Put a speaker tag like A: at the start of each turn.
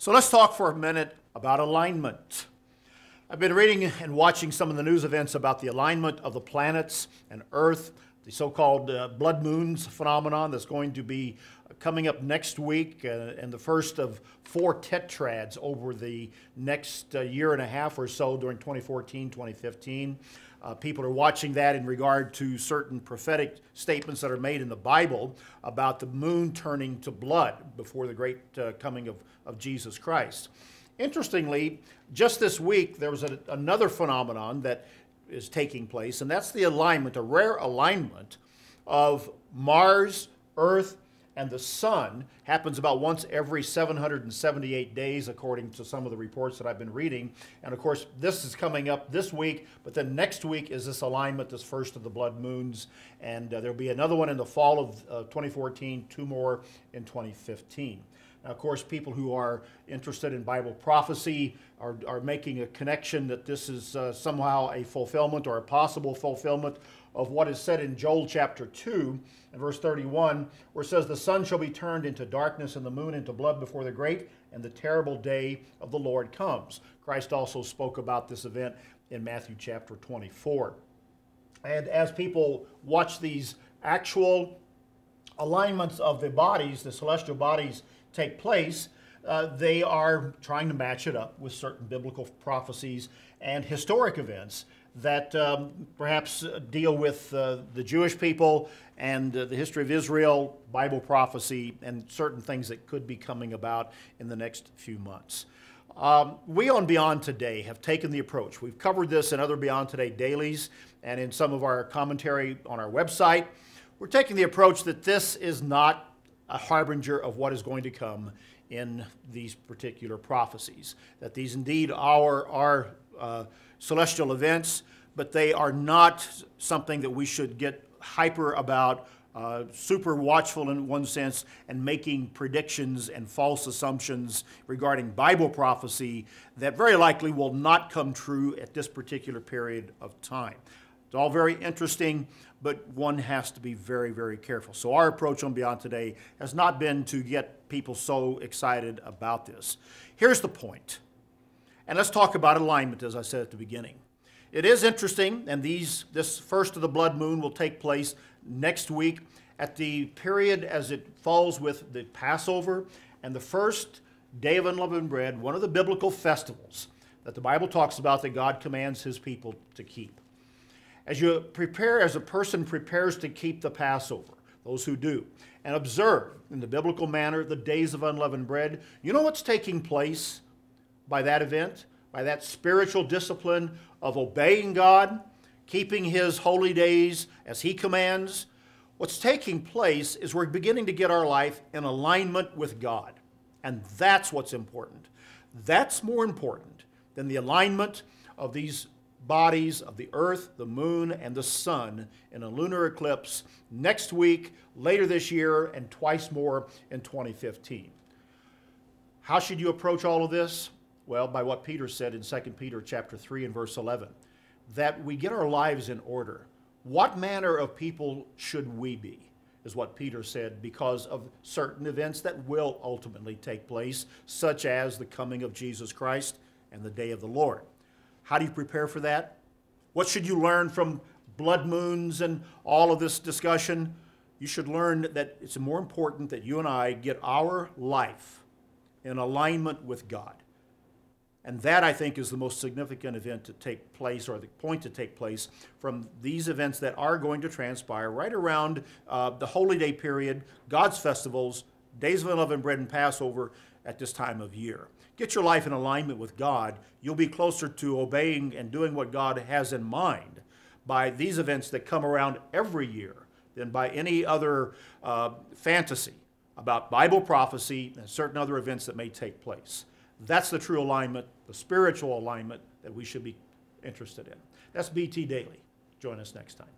A: So let's talk for a minute about alignment. I've been reading and watching some of the news events about the alignment of the planets and Earth, the so-called blood moons phenomenon that's going to be coming up next week, and the first of 4 tetrads over the next year and a half or so during 2014, 2015. People are watching that in regard to certain prophetic statements that are made in the Bible about the moon turning to blood before the great coming of Jesus Christ. Interestingly, just this week there was another phenomenon that is taking place, and that's the alignment, a rare alignment of Mars, Earth, and the sun. Happens about once every 778 days, according to some of the reports that I've been reading. And of course, this is coming up this week, but then next week is this alignment, this first of the blood moons, and there'll be another one in the fall of 2014, 2 more in 2015. Now, of course, people who are interested in Bible prophecy are making a connection that this is somehow a fulfillment or a possible fulfillment of what is said in Joel chapter 2 and verse 31, where it says, "The sun shall be turned into darkness and the moon into blood before the great and the terrible day of the Lord comes." Christ also spoke about this event in Matthew chapter 24. And as people watch these actual alignments of the bodies, the celestial bodies, take place, they are trying to match it up with certain biblical prophecies and historic events that perhaps deal with the Jewish people and the history of Israel, Bible prophecy, and certain things that could be coming about in the next few months. We on Beyond Today have taken the approach. We've covered this in other Beyond Today dailies and in some of our commentary on our website. We're taking the approach that this is not a harbinger of what is going to come in these particular prophecies. That these indeed are celestial events, but they are not something that we should get hyper about, super watchful in one sense, and making predictions and false assumptions regarding Bible prophecy that very likely will not come true at this particular period of time. It's all very interesting, but one has to be very, very careful. So our approach on Beyond Today has not been to get people so excited about this. Here's the point. And let's talk about alignment, as I said at the beginning. It is interesting, and this first of the blood moon will take place next week at the period as it falls with the Passover and the first day of unleavened bread, one of the biblical festivals that the Bible talks about that God commands his people to keep. As you prepare, as a person prepares to keep the Passover, those who do, and observe in the biblical manner the days of unleavened bread, you know what's taking place by that event, by that spiritual discipline of obeying God, keeping his holy days as he commands. What's taking place is we're beginning to get our life in alignment with God. And that's what's important. That's more important than the alignment of these bodies of the earth, the moon, and the sun in a lunar eclipse next week, later this year, and twice more in 2015. How should you approach all of this? Well, by what Peter said in 2 Peter chapter 3 and verse 11, that we get our lives in order. What manner of people should we be, is what Peter said, because of certain events that will ultimately take place, such as the coming of Jesus Christ and the day of the Lord. How do you prepare for that? What should you learn from blood moons and all of this discussion? You should learn that it's more important that you and I get our life in alignment with God. And that, I think, is the most significant event to take place, or the point to take place from these events that are going to transpire right around the Holy Day period, God's festivals, days of unleavened bread and Passover at this time of year. Get your life in alignment with God. You'll be closer to obeying and doing what God has in mind by these events that come around every year than by any other fantasy about Bible prophecy and certain other events that may take place. That's the true alignment, the spiritual alignment that we should be interested in. That's BT Daily. Join us next time.